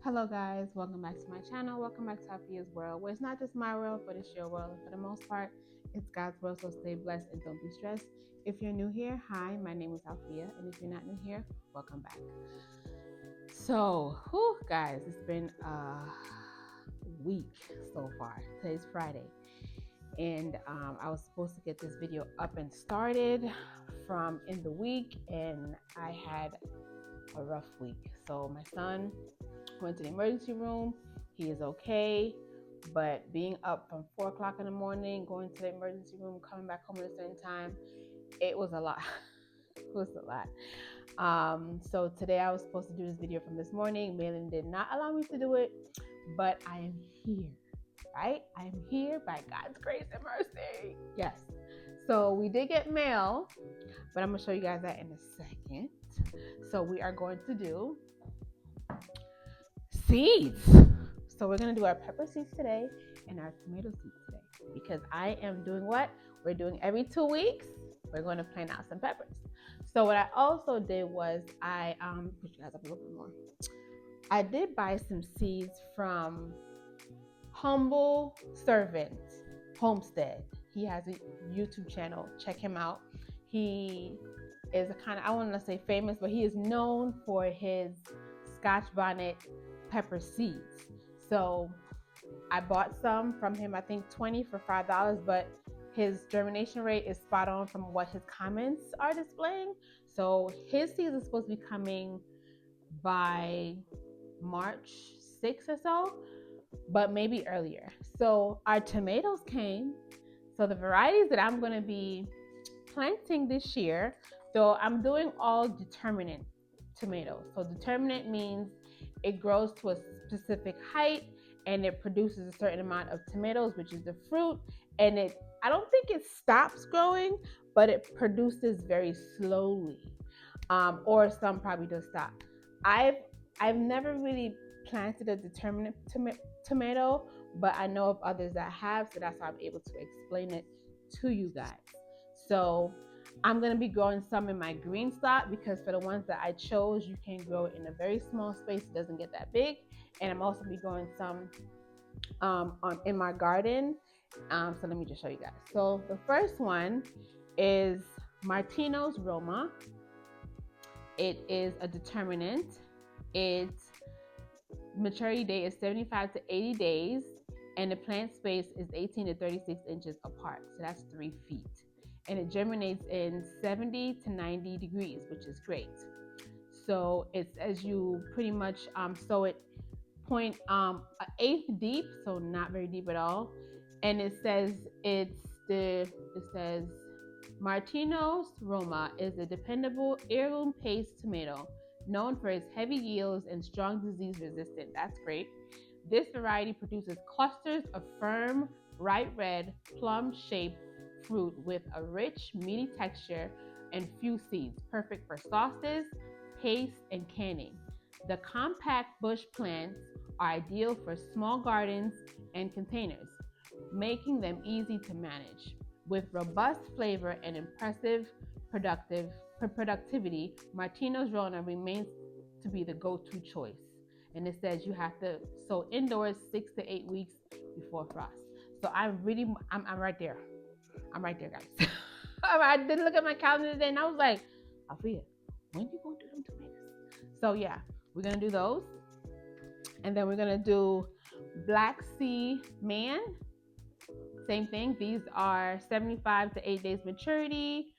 Hello guys, welcome back to my channel. Welcome back to Alfia's world, where it's not just my world, but it's your world. And for the most part, it's God's world, so stay blessed and don't be stressed. If you're new here, hi, my name is Alfia. And if you're not new here, welcome back. So, guys, it's been a week so far. Today's Friday. And I was supposed to get this video up and started from in the week, and I had a rough week. So my son went to the emergency room. He is okay, but being up from 4 o'clock in the morning, going to the emergency room, coming back home at a certain time, it was a lot. It was a lot. So today I was supposed to do this video from this morning. Malin did not allow me to do it, but I am here, right? I am here by God's grace and mercy. Yes. So we did get mail, but I'm gonna show you guys that in a second. So we are going to do seeds. So we're gonna do our pepper seeds today and our tomato seeds today, because I am doing what we're doing every 2 weeks. We're going to plant out some peppers. So what I also did was I put you guys up a little bit more. I did buy some seeds from Humble Servant Homestead. He has a YouTube channel. Check him out. He is a kind of, I want to say famous, but he is known for his Scotch bonnet pepper seeds. So I bought some from him, I think 20 for $5, but his germination rate is spot on from what his comments are displaying. So his seeds are supposed to be coming by March 6th or so, but maybe earlier. So our tomatoes came. So the varieties that I'm going to be planting this year, so I'm doing all determinate tomatoes. So determinate means it grows to a specific height and it produces a certain amount of tomatoes, which is the fruit. And I don't think it stops growing, but it produces very slowly. Or some probably does stop. I've never really planted a determinate tomato, but I know of others that have, so that's why I'm able to explain it to you guys. So I'm going to be growing some in my green slot, because for the ones that I chose, you can grow it in a very small space. It doesn't get that big. And I'm also be growing some in my garden. So let me just show you guys. So the first one is Martino's Roma. It is a determinant. Its maturity date is 75 to 80 days, and the plant space is 18 to 36 inches apart. So that's 3 feet. And it germinates in 70 to 90 degrees, which is great. So it's as you pretty much sow it 1/8 deep, so not very deep at all. And it says Martino's Roma is a dependable heirloom paste tomato known for its heavy yields and strong disease resistance. That's great. This variety produces clusters of firm, bright red, plum-shaped fruit with a rich, meaty texture and few seeds, perfect for sauces, paste, and canning. The compact bush plants are ideal for small gardens and containers, making them easy to manage. With robust flavor and impressive productivity, Martino's Roma remains to be the go-to choice. And it says you have to sow indoors 6 to 8 weeks before frost. So I'm right there. I'm right there, guys. I did look at my calendar today and I was like, Alfia, when you gonna do them tomatoes? So yeah, we're gonna do those. And then we're gonna do Black Sea Man. Same thing. These are 75 to 8 days maturity,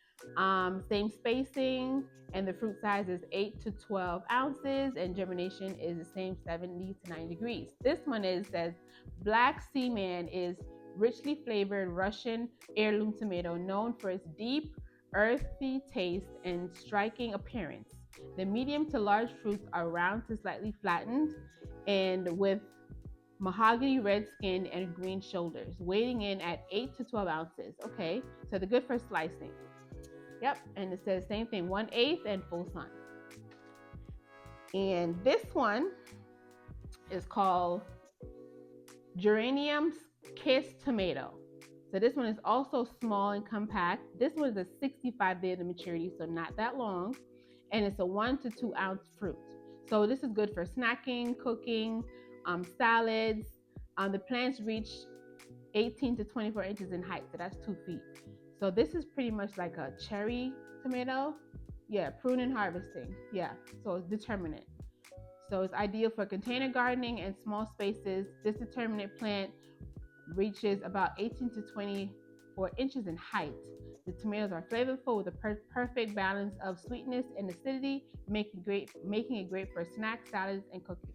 same spacing, and the fruit size is 8 to 12 ounces, and germination is the same 70 to 90 degrees. This one says Black Sea Man is richly flavored Russian heirloom tomato known for its deep, earthy taste and striking appearance. The medium to large fruits are round to slightly flattened and with mahogany red skin and green shoulders, weighing in at 8 to 12 ounces. Okay, so they're good for slicing. Yep, and it says same thing, 1/8 and full sun. And this one is called Geranium Kiss Tomato. So this one is also small and compact. This one is a 65 days of maturity, so not that long. And it's a 1 to 2 ounce fruit. So this is good for snacking, cooking, salads. The plants reach 18 to 24 inches in height, so that's 2 feet. So this is pretty much like a cherry tomato. Yeah, prune and harvesting. Yeah, so it's determinate. So it's ideal for container gardening and small spaces. This determinate plant reaches about 18 to 24 inches in height. The tomatoes are flavorful with a perfect balance of sweetness and acidity, making it great for snacks, salads, and cooking.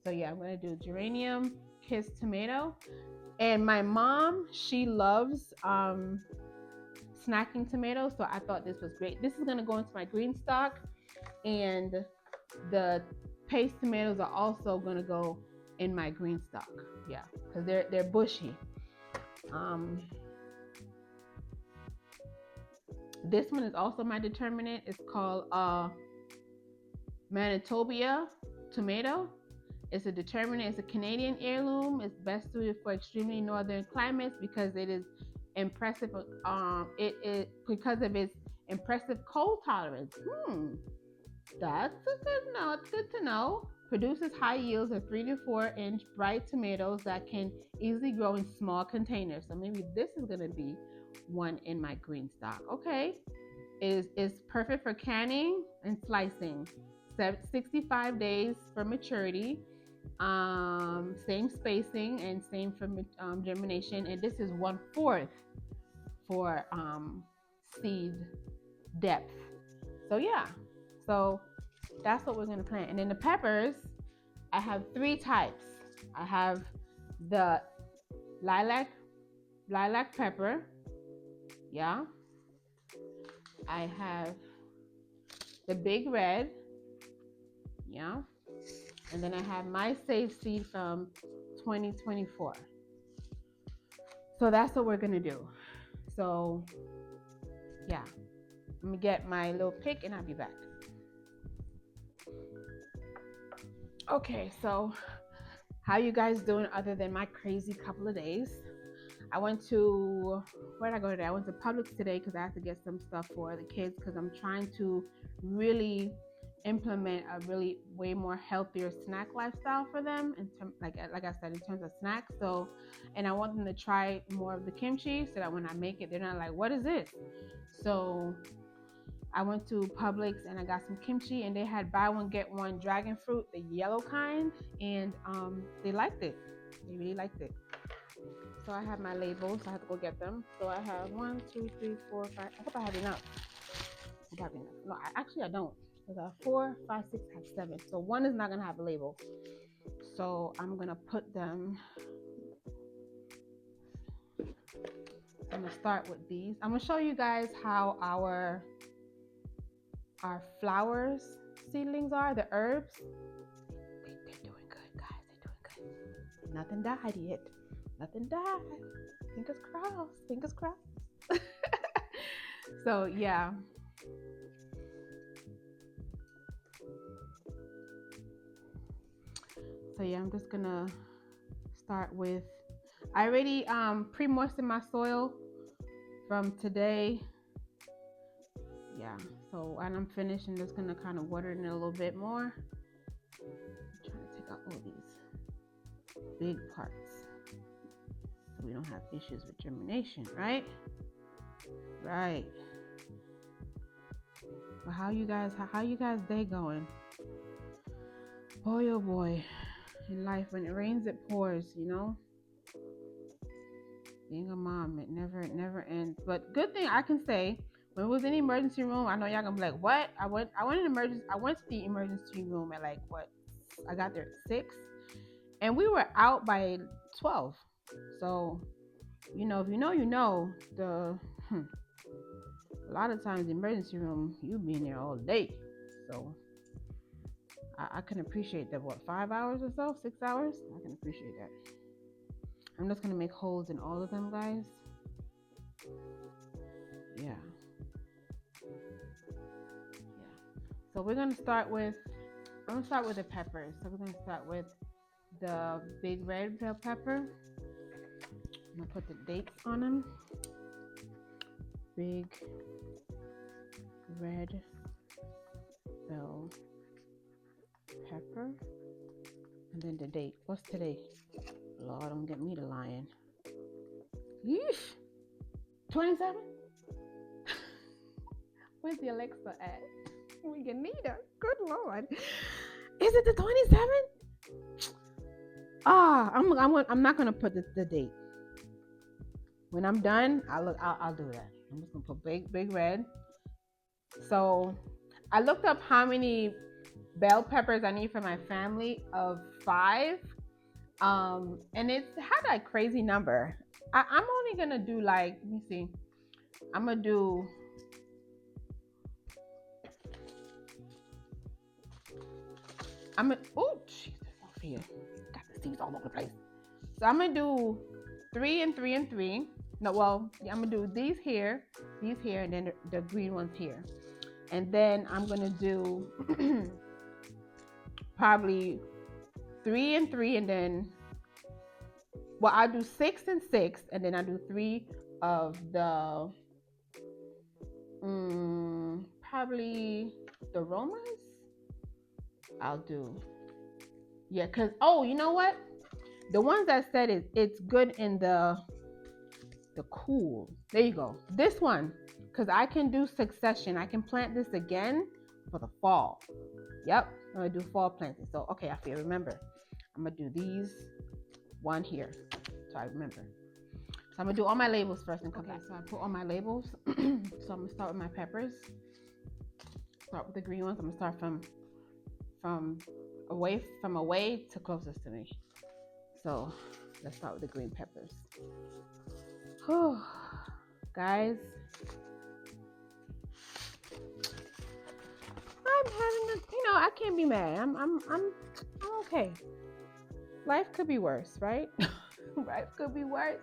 So yeah, I'm gonna do geranium kiss tomato. And my mom, she loves snacking tomatoes, so I thought this was great. This is gonna go into my green stock, and the paste tomatoes are also gonna go in my green stock. Yeah, because they're bushy. This one is also my determinant. It's called Manitoba tomato. It's a determinant. It's a Canadian heirloom. It's best suited for extremely northern climates because it is impressive. Because of its impressive cold tolerance. That's good to know. Produces high yields of 3 to 4 inch bright tomatoes that can easily grow in small containers. So maybe this is gonna be one in my green stock. Okay, is perfect for canning and slicing. 65 days for maturity. Same spacing and same for germination. And this is 1/4 for seed depth. So yeah, so that's what we're gonna plant. And then the peppers, I have 3 types. I have the lilac pepper. Yeah. I have the big red. Yeah. And then I have my save seed from 2024. So that's what we're gonna do. So yeah, let me get my little pick and I'll be back. Okay, so how you guys doing other than my crazy couple of days? I went to, where did I go today? I went to Publix today because I have to get some stuff for the kids because I'm trying to really implement a really way more healthier snack lifestyle for them, like I said, in terms of snacks. So, and I want them to try more of the kimchi so that when I make it, they're not like, what is this? So I went to Publix and I got some kimchi, and they had buy one get one dragon fruit, the yellow kind, and they liked it. They really liked it. So I have my labels. I have to go get them. So I have 1, 2, 3, 4, 5. I hope I have enough. I have enough. No, I don't. Because I have 4, 5, 6, I have 7. So one is not gonna have a label. So I'm gonna put them. I'm gonna start with these. I'm gonna show you guys how our flowers seedlings are, the herbs. They're doing good, guys. They're doing good. Nothing died yet. Nothing died. Fingers crossed. Fingers crossed. So yeah. So yeah, I'm just gonna start with, I already pre-moistened my soil from today. Yeah, so when I'm finished, I'm just gonna kind of water it a little bit more. I'm trying to take out all these big parts so we don't have issues with germination, right? Right. Well, how you guys day going? Boy, oh boy. In life, when it rains, it pours, you know? Being a mom, it never ends. But good thing I can say, when it was in the emergency room, I know y'all gonna be like, what? I went to the emergency room at like what? I got there at 6, and we were out by 12. So, you know, if you know, a lot of times the emergency room, you be in there all day. So I can appreciate that. What, 5 hours or so, 6 hours? I can appreciate that. I'm just gonna make holes in all of them, guys. Yeah. So we're gonna start with, I'm gonna start with the peppers. So we're gonna start with the big red bell pepper. I'm gonna put the dates on them. Big red bell pepper, and then the date. What's today? Lord, don't get me to lying. Yeesh. 27? Where's the Alexa at? We can need her. Good Lord. Is it the 27th? I'm not gonna put the date. When I'm done, I'll do that. I'm just gonna put big red. So I looked up how many bell peppers I need for my family of 5. And it had a crazy number. I'm only gonna do like, let me see. I'm gonna do oh Jesus, Sophia. Got the seeds all over the place. So I'm gonna do 3 and 3 and 3. No, well, yeah, I'm gonna do these here, and then the green ones here. And then I'm gonna do probably 3 and 3, and then, well, I'll do 6 and 6, and then I'll do 3 of the probably the Romas. I'll do, yeah, because, oh, you know what? The ones that said it's good in the cool. There you go. This one, because I can do succession. I can plant this again for the fall. Yep, I'm going to do fall planting. So, okay, I feel, remember. I'm going to do these one here. So I remember. So I'm going to do all my labels first and come back. So I put all my labels. So I'm going to start with my peppers. Start with the green ones. I'm going to start from away to closest to me. So let's start with the green peppers. Whew. Guys, I'm having I can't be mad. I'm okay. Life could be worse, right? Life could be worse.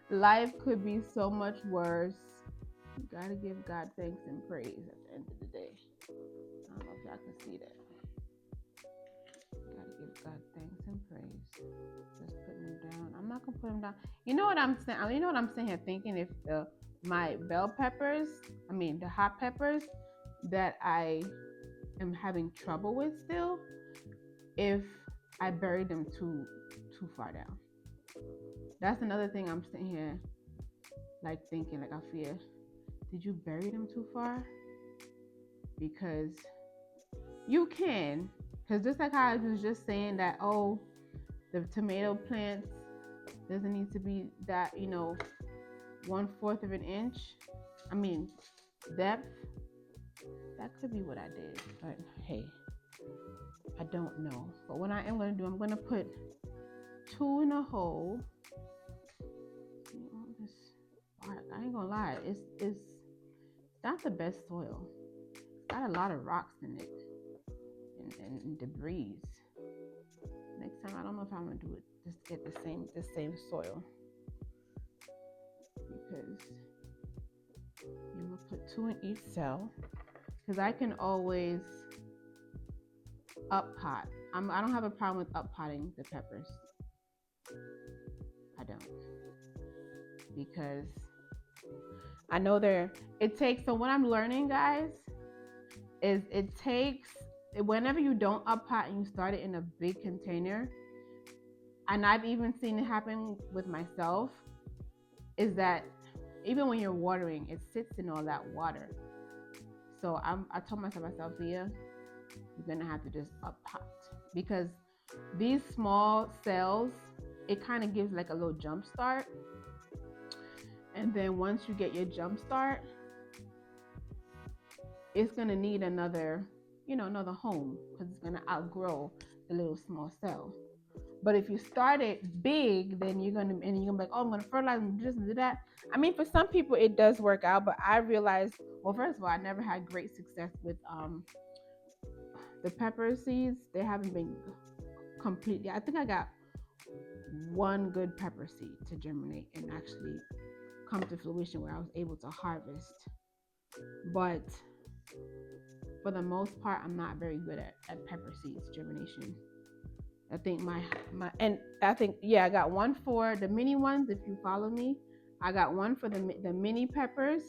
Life could be so much worse. You gotta give God thanks and praise at the end of the day. I don't know if y'all can see that. Gotta give God thanks and praise. Just putting them down. I'm not gonna put them down. You know what I'm saying? You know what I'm sitting here thinking? If my bell peppers, the hot peppers that I am having trouble with still, if I bury them too far down. That's another thing I'm sitting here like thinking, like, I fear, did you bury them too far? Because you can, because just like how I was just saying that, oh, the tomato plants doesn't need to be that, 1/4 of an inch. Depth. That could be what I did, but hey, I don't know. But what I am going to do, I'm going to put 2 in a hole. I ain't gonna lie, it's not the best soil. It's got a lot of rocks in it and debris. Next time, I don't know if I'm gonna do it. Just get the same soil, because I'm gonna put 2 in each cell, because I can always up pot. I don't have a problem with up potting the peppers. I don't, because I know it takes, so what I'm learning, guys, is it takes, whenever you don't up pot and you start it in a big container, and I've even seen it happen with myself, is that even when you're watering, it sits in all that water. So I told myself, Via, you're gonna have to just up pot, because these small cells, it kind of gives like a little jump start. And then once you get your jump start, it's going to need another home, because it's going to outgrow the little small cell. But if you start it big, then you're going to be like, oh, I'm going to fertilize and do this and do that. For some people it does work out, but I realized, well, first of all, I never had great success with the pepper seeds. They haven't been completely, I think I got one good pepper seed to germinate and actually come to fruition where I was able to harvest. But for the most part, I'm not very good at pepper seeds germination. I think I got one for the mini ones. If you follow me, I got one for the mini peppers,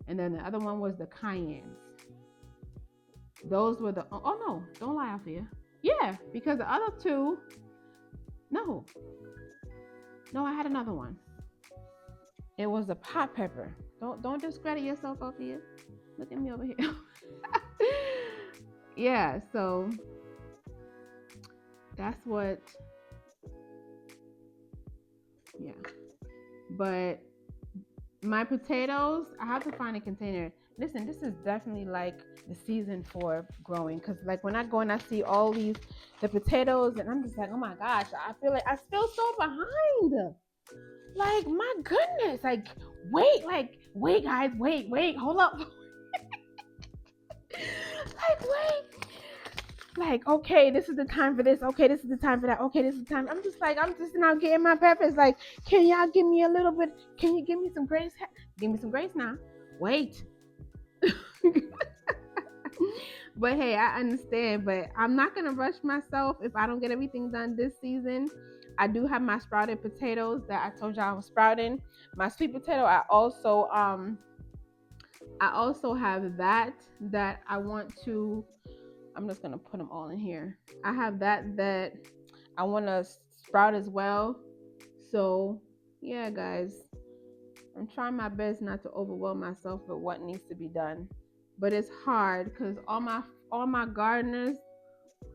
and then the other one was the cayennes. Those were the, oh no, don't lie, Althea. Yeah, because the other two, no, no, I had another one. It was the pot pepper. Don't discredit yourself, Althea. Look at me over here. Yeah, so that's what, yeah. But my potatoes, I have to find a container. Listen, this is definitely like the season for growing, because like when I go and I see all these the potatoes, and I'm just like, oh my gosh, I feel like I feel so behind. Like my goodness, wait guys, wait, hold up. Like wait, like okay, this is the time for this. Okay, this is the time for that. Okay, this is the time. I'm just now getting my peppers. Like, can y'all give me a little bit? Can you give me some grace? Give me some grace now. Wait. But hey, I understand. But I'm not gonna rush myself if I don't get everything done this season. I do have my sprouted potatoes that I told y'all I was sprouting. My sweet potato, I also have that I want to. I'm just gonna put them all in here. I have that I want to sprout as well. So yeah, guys, I'm trying my best not to overwhelm myself with what needs to be done, but it's hard because all my gardeners,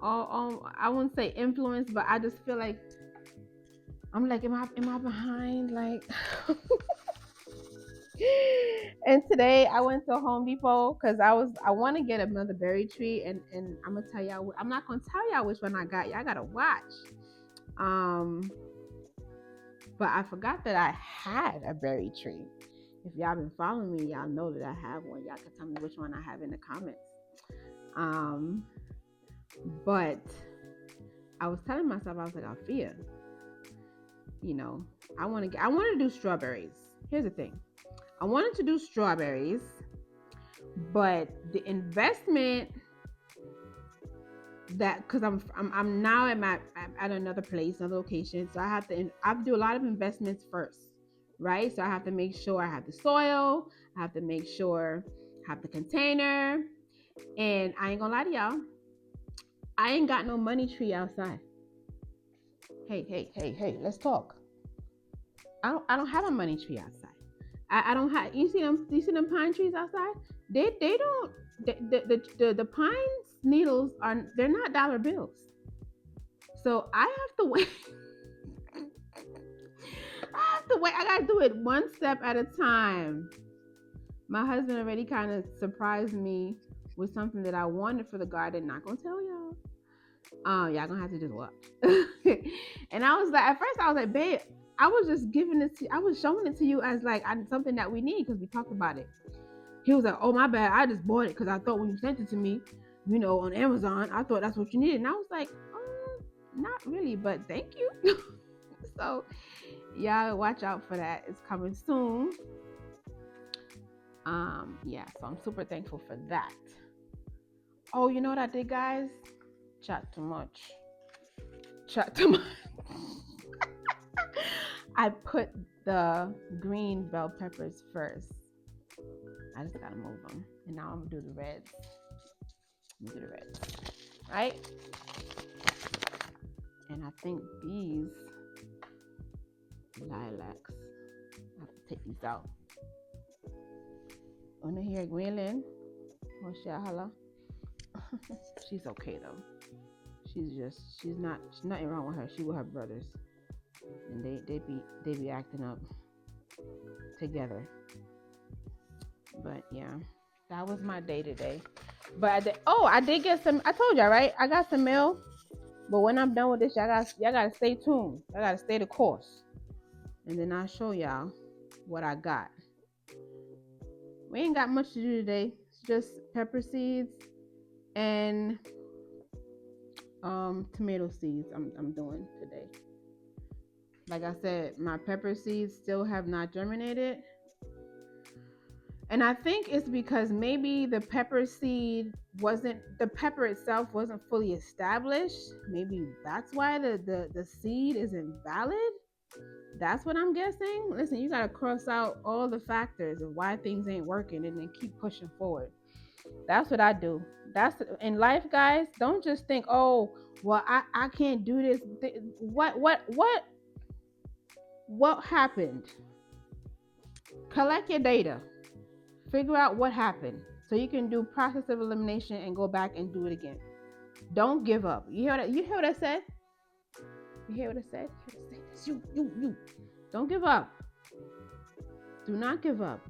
all I wouldn't say influence, but I just feel like I'm like, am I behind? Like, and today I went to Home Depot because I want to get another berry tree, and I'm gonna tell y'all, I'm not gonna tell y'all which one I got. Y'all gotta watch. But I forgot that I had a berry tree. If y'all been following me, y'all know that I have one. Y'all can tell me which one I have in the comments. But I was telling myself, I was like, Althea, I want to do strawberries. Here's the thing. I wanted to do strawberries, but the investment because I'm now at another place, another location, so I have to do a lot of investments first, right? So I have to make sure I have the soil, I have to make sure I have the container, and I ain't gonna lie to y'all, I ain't got no money tree outside. Hey, let's talk. I don't have a money tree outside. I don't have. You see them pine trees outside? They don't. The pine needles they're not dollar bills. So I have to wait. I gotta do it one step at a time. My husband already kind of surprised me with something that I wanted for the garden. Not gonna tell y'all. Y'all gonna have to just watch. And I was like, at first I was like, babe, I was just I was showing it to you as like something that we need because we talked about it. He was like, oh my bad, I just bought it because I thought when you sent it to me, on Amazon, I thought that's what you needed. And I was like, not really, but thank you. So y'all watch out for that. It's coming soon. Yeah, so I'm super thankful for that. Oh, you know what I did, guys? Chat too much. I put the green bell peppers first. I just gotta move them, and now I'm gonna do the reds. Right? And I think these lilacs, I have to take these out. Wanna hear Gwynlyn? Hola. She's okay though. She's nothing wrong with her. She with her brothers, and they be acting up together. But yeah, that was my day today. But I did get some. I told y'all, right? I got some mail. But when I'm done with this, y'all gotta stay tuned. I gotta stay the course, and then I'll show y'all what I got. We ain't got much to do today. It's just pepper seeds and tomato seeds. I'm doing today. Like I said, my pepper seeds still have not germinated. And I think it's because maybe the pepper itself wasn't fully established. Maybe that's why the seed isn't valid. That's what I'm guessing. Listen, you gotta cross out all the factors of why things ain't working and then keep pushing forward. That's what I do. That's in life, guys. Don't just think, oh, well, I can't do this. What happened? Collect your data. Figure out what happened so you can do process of elimination and go back and do it again. Don't give up. You hear that? You hear what I said? You hear what I said? You. Don't give up. Do not give up.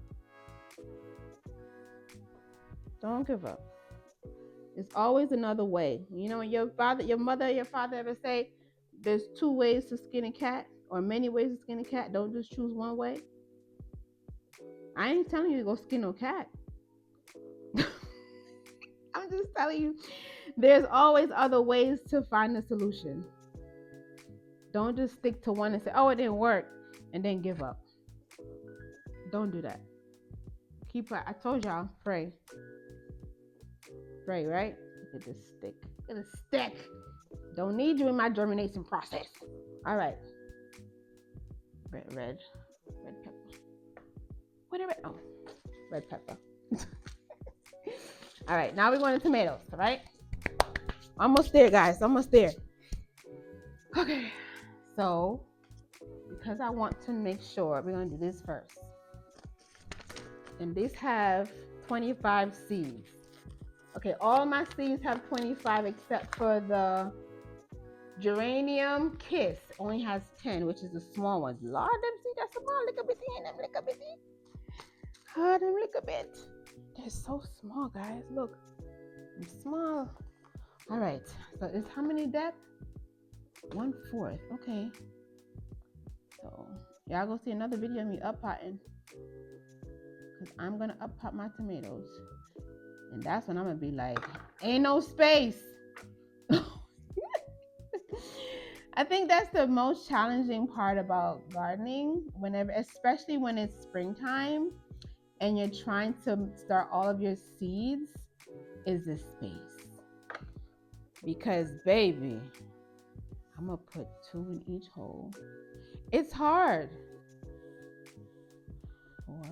Don't give up. There's always another way. You know, your mother, your father ever say, there's 2 ways to skin a cat or many ways to skin a cat. Don't just choose one way. I ain't telling you to go skin no cat. I'm just telling you, there's always other ways to find a solution. Don't just stick to one and say, oh, it didn't work, and then give up. Don't do that. I told y'all, pray. Pray, right? Look at this stick. Look at this stick. Don't need you in my germination process. All right. Red pepper. What are red? Oh, red pepper. All right, now we're going to tomatoes, all right? Almost there, guys, almost there. Okay, so because I want to make sure, we're going to do this first. And these have 25 seeds. Okay, all my seeds have 25 except for the geranium kiss only has 10, which is the small ones. Lord, them seeds are small, little bitty, and them little bitty. Oh, them little bit. They're so small, guys. Look, I'm small. All right. So it's how many depth? 1/4. Okay. So y'all go see another video of me up potting, because I'm gonna up pot my tomatoes, and that's when I'm gonna be like, ain't no space. I think that's the most challenging part about gardening, especially when it's springtime and you're trying to start all of your seeds, is the space. Because baby, I'm gonna put 2 in each hole. It's hard. 4.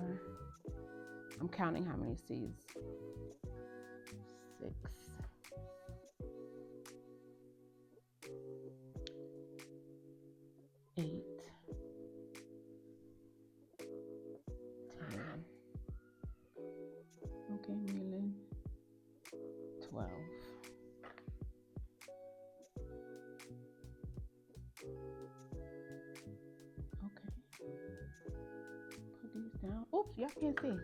I'm counting how many seeds. 6. 8. 10. Okay, Millen. 12. Okay. Put these down. Oops, y'all can't see.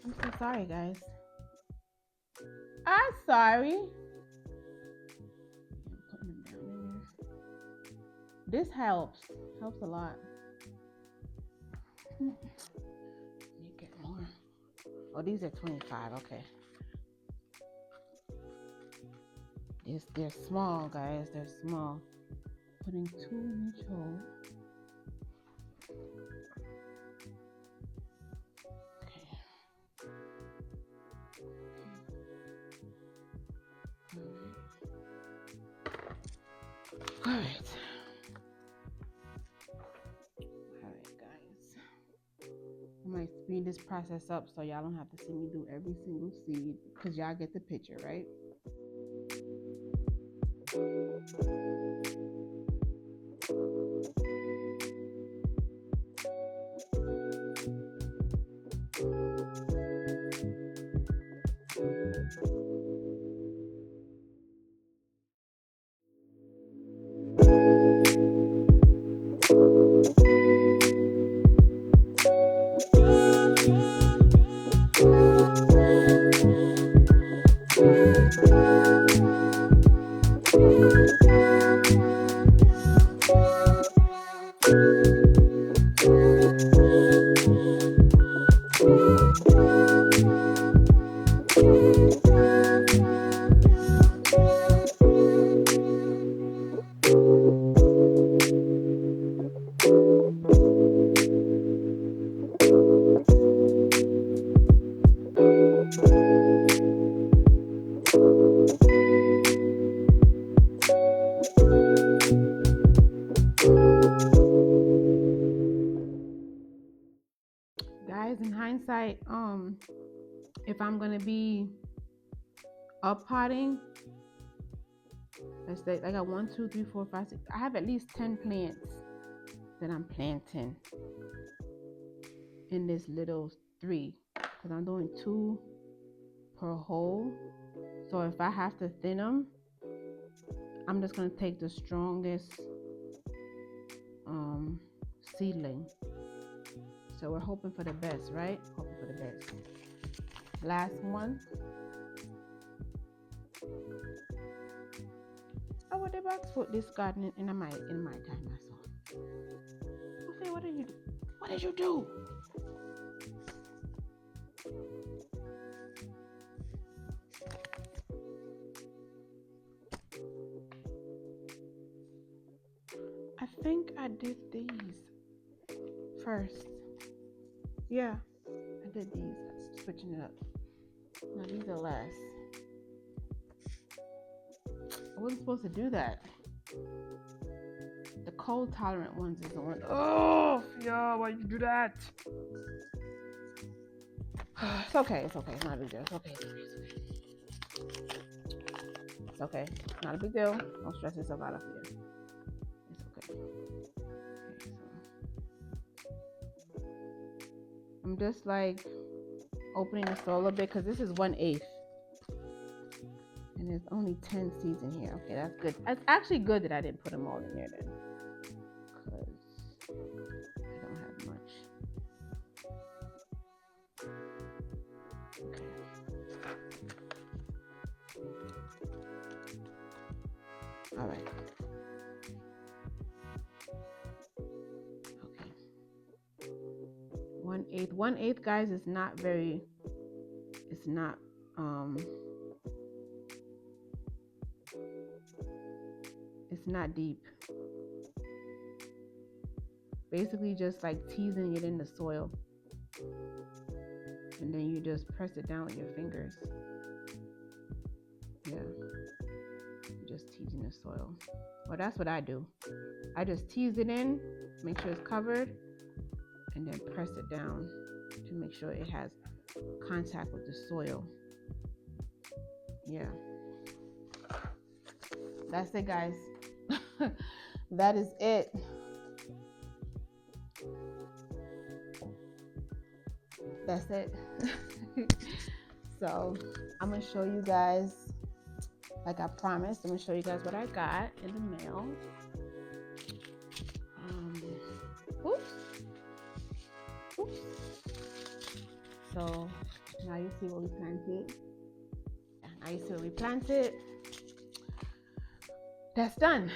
I'm so sorry, guys. I'm sorry. I'm putting them down in there. This helps a lot. Let me get more. Oh, these are 25. Okay. They're small, guys. They're small. Putting 2 in each hole. All right, guys. I might speed this process up so y'all don't have to see me do every single seed, because y'all get the picture, right? like if I'm gonna be up potting, let's say I got 1, 2, 3, 4, 5, 6. I have at least 10 plants that I'm planting in this little 3, because I'm doing 2 per hole. So if I have to thin them, I'm just gonna take the strongest seedling. So we're hoping for the best, right? Hoping for the best. Last one. I would have asked for this garden in my time. I saw. Okay, what did you do? What did you do? I think I did these first. Yeah, I did these. I'm switching it up. Now these are last. I wasn't supposed to do that. The cold tolerant ones is the one. Oh, yeah, why you do that? It's okay. It's okay. It's not a big deal. It's okay. It's okay. It's not a big deal. Don't stress yourself out of here. It's okay. So I'm just like opening the soil a bit because this is 1/8. And there's only 10 seeds in here. Okay, that's good. It's actually good that I didn't put them all in there then, because I don't have much. Okay. All right. Okay. 1/8. 1/8, guys, is not very. It's not. It's not deep. Basically just like teasing it in the soil, and then you just press it down with your fingers. Yeah, just teasing the soil. Well, that's what I do. I just tease it in, make sure it's covered, and then press it down to make sure it has contact with the soil. Yeah, that's it, guys. That is it. That's it. So I'm gonna show you guys, like I promised, I'm gonna show you guys what I got in the mail. Oops. So now you see what we planted. Now you see what we planted. That's done.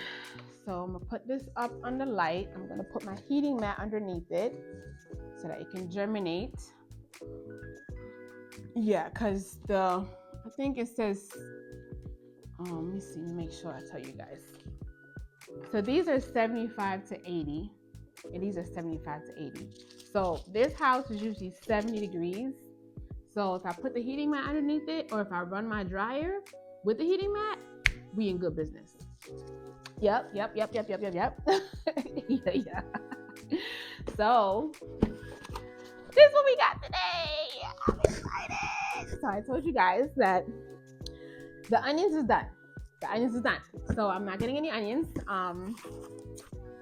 So I'm gonna put this up on the light. I'm gonna put my heating mat underneath it so that it can germinate. Yeah, because I think it says, let me see, make sure I tell you guys. So these are 75 to 80, and these are 75 to 80. So this house is usually 70 degrees. So if I put the heating mat underneath it, or if I run my dryer with the heating mat, we in good business. Yep. Yeah. So this is what we got today. I'm excited. So I told you guys that the onions is done. So I'm not getting any onions.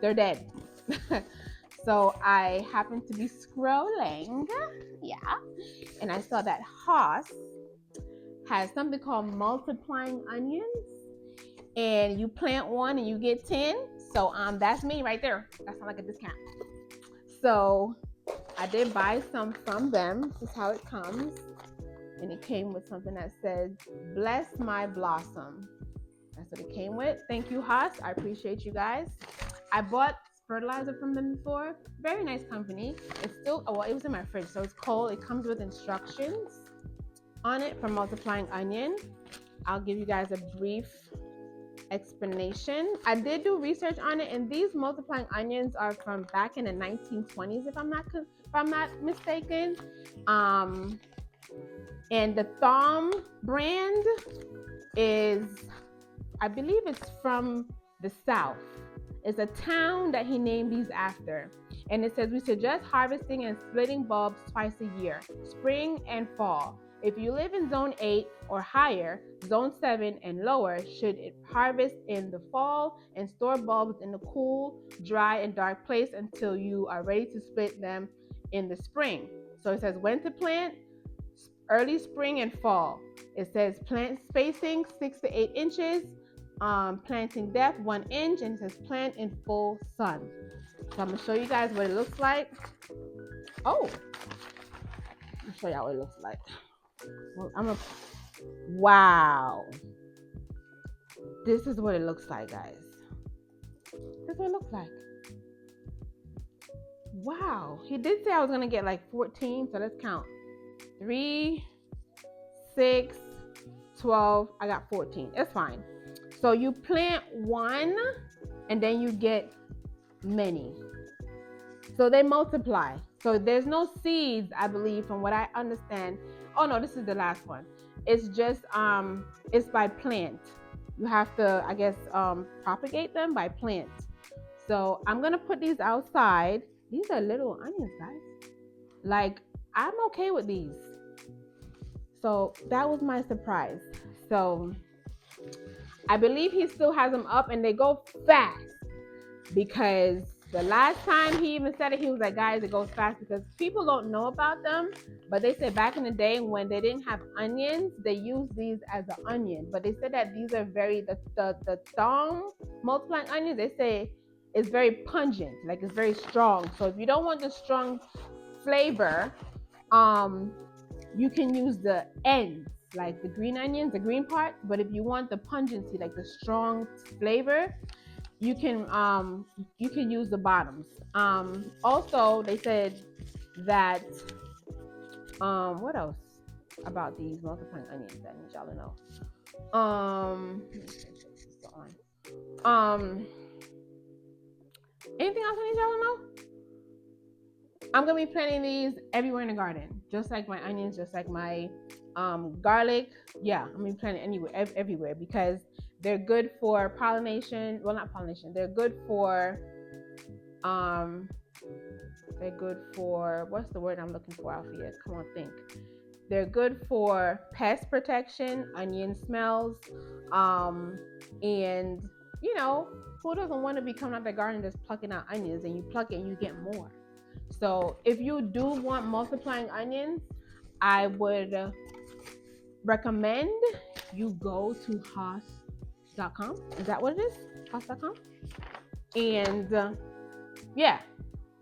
They're dead. So I happened to be scrolling, and I saw that Haas has something called multiplying onions, and you plant one and you get 10. So that's me right there. That sounds like a discount. So I did buy some from them. This is how it comes, and it came with something that said "Bless my blossom." That's what it came with. Thank you, Haas. I appreciate you guys. I bought fertilizer from them before. Very nice company. It's still, well, it was in my fridge, so it's cold. It comes with instructions on it for multiplying onion. I'll give you guys a brief explanation. I did do research on it, and these multiplying onions are from back in the 1920s, if I'm not mistaken. And the Thom brand is, I believe it's from the South. It's a town that he named these after. And it says we suggest harvesting and splitting bulbs twice a year, spring and fall. If you live in zone 8 or higher, zone 7 and lower should harvest in the fall and store bulbs in a cool, dry, and dark place until you are ready to split them in the spring. So it says when to plant, early spring and fall. It says plant spacing 6 to 8 inches, planting depth 1 inch, and it says plant in full sun. So I'm gonna show you guys what it looks like. Oh, I'll show y'all what it looks like. Well, wow. This is what it looks like, guys. This is what it looks like. Wow. He did say I was gonna get like 14, so let's count. 3, 6, 12. I got 14. It's fine. So you plant one and then you get many. So they multiply. So there's no seeds, I believe, from what I understand. Oh no, this is the last one. It's just it's by plant. You have to, I guess, propagate them by plant. So I'm gonna put these outside. These are little onions, guys. Like, I'm okay with these. So that was my surprise. So I believe he still has them up and they go fast, because the last time he even said it, he was like, guys, it goes fast, because people don't know about them. But they said back in the day when they didn't have onions, they used these as an onion. But they said that these are the thong multiplying onions, they say it's very pungent, like it's very strong. So if you don't want the strong flavor, you can use the ends, like the green onions, the green part. But if you want the pungency, like the strong flavor, you can use the bottoms. Also, they said that what else about these multiplying onions that I need y'all to know? Anything else I need y'all to know? I'm gonna be planting these everywhere in the garden, just like my onions, just like my garlic. Yeah, I'm gonna be planting everywhere, because they're good for pollination. Well, not pollination. They're good for what's the word I'm looking for, Alfia? Come on, think. They're good for pest protection, onion smells, and you know, who doesn't want to be coming out the garden just plucking out onions, and you pluck it and you get more. So if you do want multiplying onions, I would recommend you go to Haas.com. Is that what it is? Haas.com? And yeah,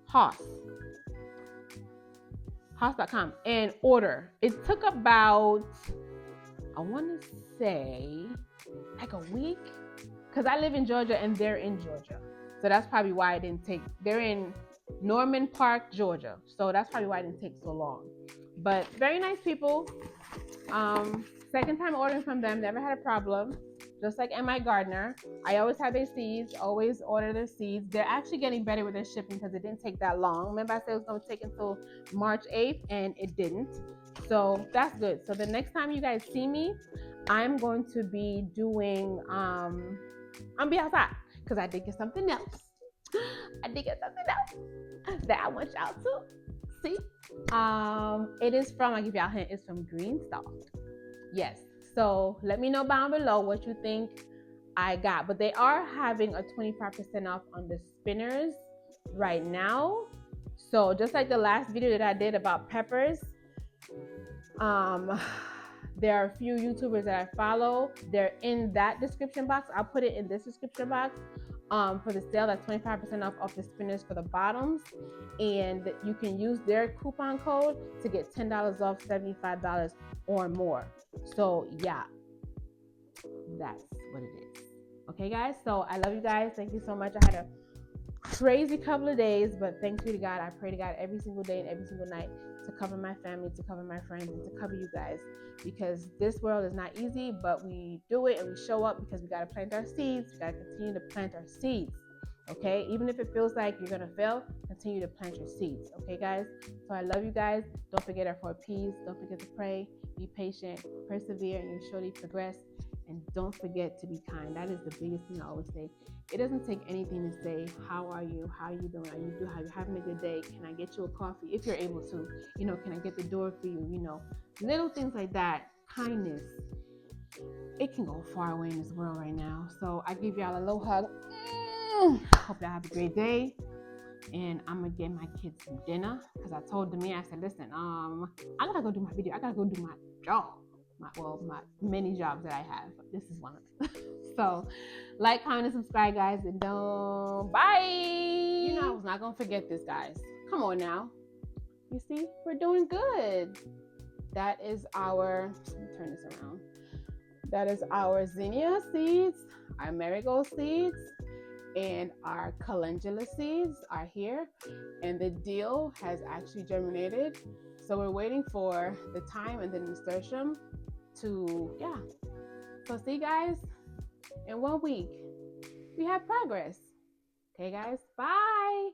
Haas.com, and order. It took about, I want to say, like a week, because I live in Georgia and they're in Georgia. So that's probably why it didn't take. They're in Norman Park, Georgia. So that's probably why it didn't take so long. But very nice people. Second time ordering from them, never had a problem. Just like MI Gardener, I always have their seeds, always order their seeds. They're actually getting better with their shipping, because it didn't take that long. Remember I said it was going to take until March 8th, and it didn't. So that's good. So the next time you guys see me, I'm going to be doing, I'm be outside, because I did get something else. That I want y'all to see. It is from, I'll give y'all a hint, it's from Greenstock. Yes. So let me know down below what you think I got. But they are having a 25% off on the spinners right now. So just like the last video that I did about peppers, there are a few YouTubers that I follow. They're in that description box. I'll put it in this description box. For the sale, that's 25% off the spinners for the bottoms, and you can use their coupon code to get $10 off $75 or more. So yeah, that's what it is. Okay, guys. So I love you guys. Thank you so much. I had a crazy couple of days, but thanks be to God. I pray to God every single day and every single night to cover my family, to cover my friends, and to cover you guys, because this world is not easy, but we do it and we show up, because we got to plant our seeds. We got to continue to plant our seeds. Okay, even if it feels like you're gonna fail, continue to plant your seeds. Okay, guys. So I love you guys. Don't forget our 4 P's. Don't forget to pray, be patient, persevere, and you'll surely progress. And don't forget to be kind. That is the biggest thing I always say. It doesn't take anything to say, how are you? How are you doing? Are you having a good day? Can I get you a coffee? If you're able to, can I get the door for you? Little things like that. Kindness. It can go far away in this world right now. So I give y'all a little hug. Hope y'all have a great day. And I'm gonna get my kids some dinner because I told them, I said, listen, I gotta go do my video. I gotta go do my job. My many jobs that I have. This is one of them. So, like, comment, and subscribe, guys, and don't. Bye. I was not gonna forget this, guys. Come on now. You see, we're doing good. That is our. Let me turn this around. That is our zinnia seeds, our marigold seeds, and our calendula seeds are here, and the dill has actually germinated. So we're waiting for the thyme and the nasturtium to, So see, guys, in 1 week, we have progress. Okay, guys, bye.